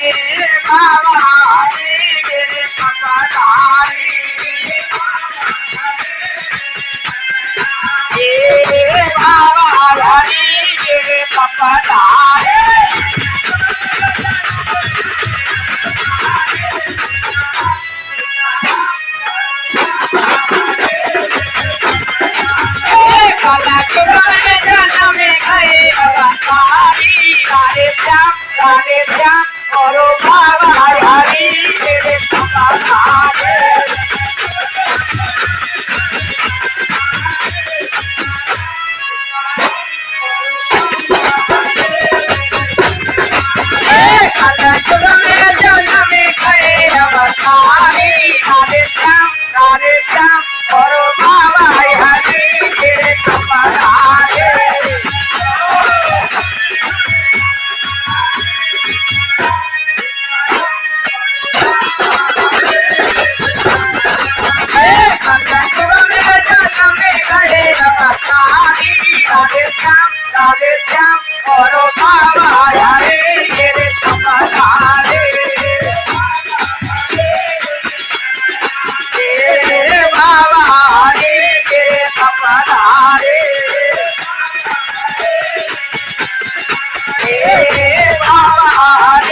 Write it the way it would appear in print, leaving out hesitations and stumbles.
ए बाबा हरि मेरे पकड़ारी ए बाबा हरि मेरे पकड़ारी राधे श्याम और बाबा हरि मेरे पकड़ारी राधे श्याम और बाबा हरि मेरे पकड़ारी राधे श्याम और